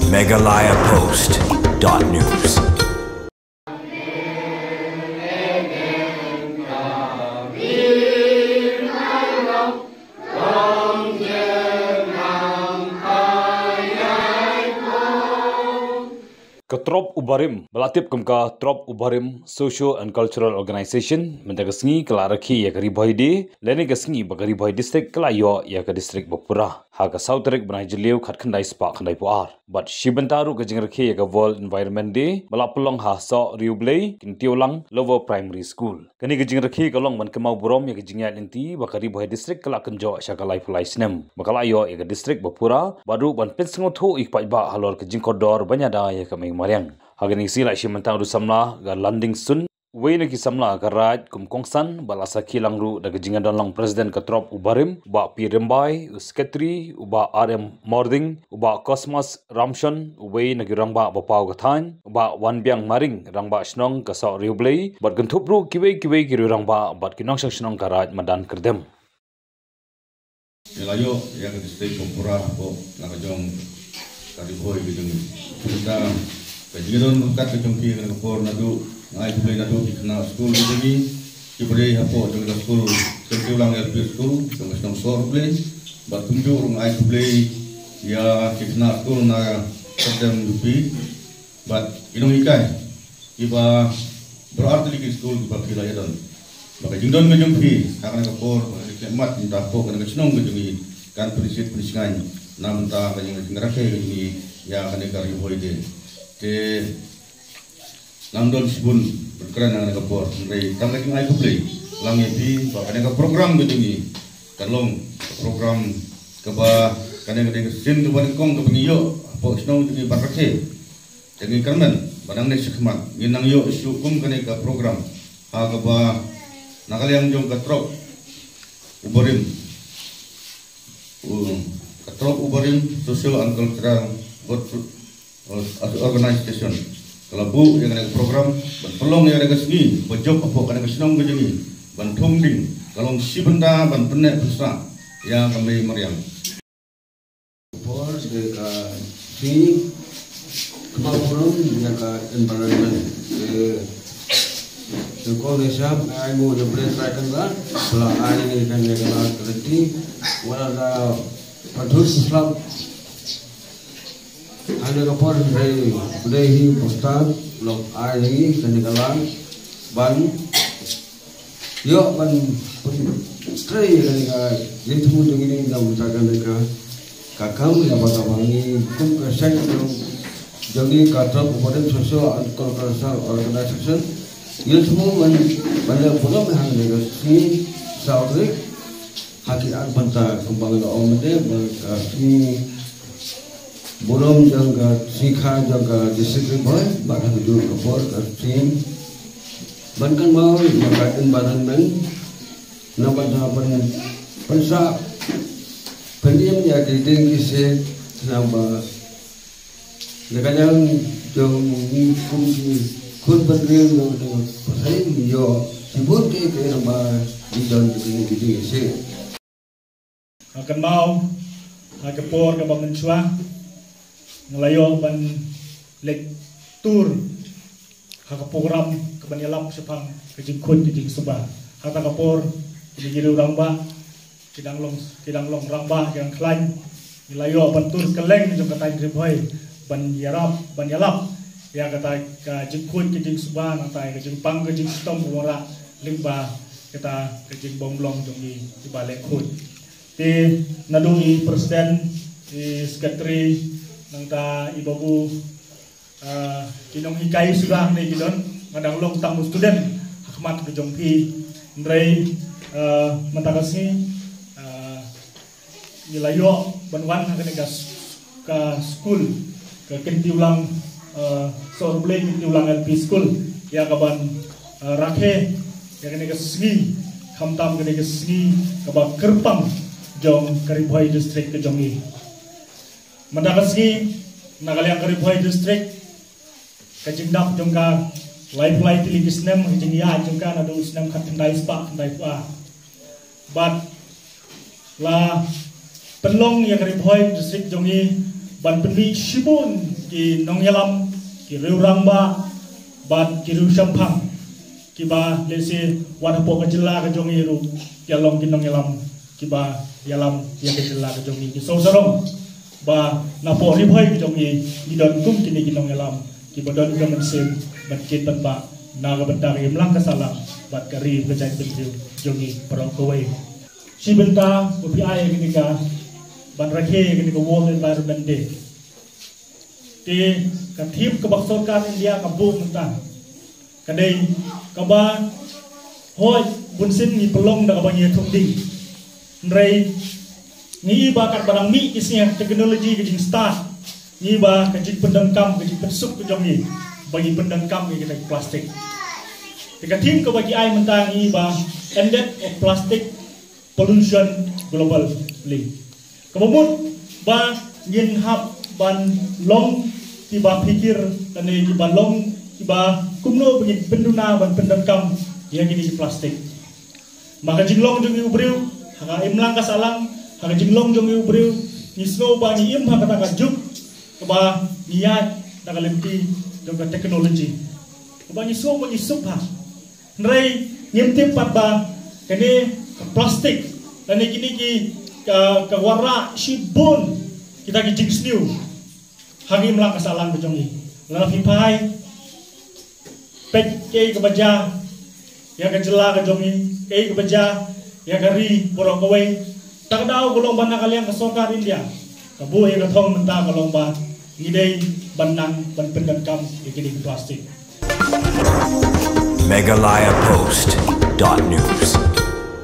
megalayapost.news. Ketrop Ubarim melatip kemka Trop Ubarim Social and Cultural Organization mendagasngi kelaraki ya kari boyde lene gasngi bagari boy district kelayo ya ke district Bapura ha ka Southrik benai jeliu khat khandai spa khandai puar but shibentaru ke jingrakhi ya ke World Environment Day melapulong ha so riublei kintiolang Lower Primary School kani ke jingrakhi kalong man kemau burom ya ke jingyat inti bagari boy district kelak kenjo syakalai pulai sinem makalayo ya ke district Bapura baru ban pensengotu ikpai ba halor ke jingkodor banyada ya ke Mariang. Hagani sila shimantang rusamla ga landing sun. Wei ki samla ga raj kum kongsan balasa kilang ru da gejingan long Presiden Ketrop Ubarim uba P Rembai Usketri uba RM Mording uba Cosmos Ramshon wei nagi rangba bapau gathan uba Wanbiang Maring rangba snong ka sa riublei bat gentup ru kiwei kiru rangba bat kinong snong ka raj madan kerdem. Elayo yang di state Bapura po nakajong kariboy bidung kita kajian kat kejongki dengan kapor nadu ngai boleh nadu di kena school begini boleh hapo jong school sentiulang LP school jong senang sor boleh batunjuk ngai boleh ya kena school na sedang dupi but inong ikai iba berarti lagi school iba kira ya don maka jingdon kejongki karena kapor kemat minta po kena senang kejongki kan prinsip-prinsipnya namun tak kejongki ngerake kejongki yang akan dikari hoide te namdon sibun berkeran dengan kapor dari tangga yang aku play langi bi bahkan ada program begini kalong program keba kadang ada sin ke kong ke pengiyo apa snow di barakhe dengan kerman badang nek sekhmat ginang yo syukum kene ka program ha keba nakal yang jong Ketrop Ubarim Ketrop Ubarim Social and Cultural Organization. Kalau bu yang ada program, ban pelong yang ada seni, bajok apa kan ada senang begini, ban thongding, kalau si benda ban penek besar yang kami meriam. For the seni kemampuan yang environment, the college up, I mau the place rakan lah, belah air ini kan yang ada terjadi, walau padus Islam. Ada kapor dari budaya postal blok air ini kanikalan ban yo ban stray kanika itu mungkin ini dalam usahakan mereka kakam ya bakal ini kum kerja jadi Ketrop Ubarim Social and Cultural Organization itu semua banyak program yang mereka si Southrik hakikat bantah kembangan omede berkasih Burom jangka sikha jangka disiplin boy bahkan duduk kapor team bankan mau makatin badan men nampak jawapan pensa pendiam ya kiting kise namba dekanyang jong kun berdiri dengan pasai yo sibuk ke namba di jalan kiting kise akan mau kapor ke bangensua ngelayo ban lektur hak program kebanyalam sepang kejingkut kejing suba kata kapor jadi ramba kidang long ramba yang klaim ngelayo bantur keleng jong kata riboy ban yalap ya kata kejingkut kejing suba kata kejing pang kejing stom wora limba kata kejing bonglong jong di balik kut ti nadungi presiden di sekretari nangta ibabu kinong hikai surah ni gidon ngadang long tamu student hakmat kejongpi ndrei mentakasi nilayo banwan hakane ka school ke kentiulang sorblei kentiulang LP school ya kaban rakhe ya kene ka sengi khamtam kene ka sengi kaba kerpang jong Karibhoy district ke jongi Mandakasi Nagaliang Karibhoy district kajingdak jongka live televisnem kajingya jongka nadu snem khatindai spa khandai pa but la penlong yang Karibhoy district jongi ban penmi shibun ki nong yalam ki riurang ba ban ki riu shampang ki ba lese wana po ka jela ka jongi ru yalong ki nong yalam ki ba yalam ya ka jela ka jongi ki so sarong ba na po ri bhai ki jongi ki don kum ki ni ki nong yalam ki ba don gaman sem ban kit ban ba na ga ban dari mlang ka salam bat kari ka jai pentriu jongi parong kowai si benta upi ai ki ka ban rakhe ki ka World Environment Day ti ka thip ka baksor ka India ka bu mentang ka dei ka ba hoi bun sin ni pelong da ka ba ye thung ding nrei ni ba ka barang mi isnya teknologi ke jing start ni ba ka jing pendangkam ke jing pensuk ke jong ni bagi pendangkam ke kita plastik tika tim ka bagi ai mentang ni ba ended of plastic pollution globally kemamut ba ngin hap ban long tiba pikir tane tiba long tiba kumno bagi penduna ban pendangkam yang ini plastik maka jinglong jong ubriu haga imlang ka salang haga jinglong jong ubriu ni snow ba ni im haga ta juk ba niat ta lempi jong teknologi ba ni so ba ni supha nrei nyemtim pat ba kene plastik dan kini ki ka warna shibun kita ki jing sniu hagi imlang ka salang jong ni la pipai pet ke ka baja ya ka jela ka jong ni ke ka baja ya kari borong kawai tak dau golong ban kalian ke sokar India kabu ya ka thong menta golong ban ngidei banang ban pendangkam ikini plastik Megalayapost.news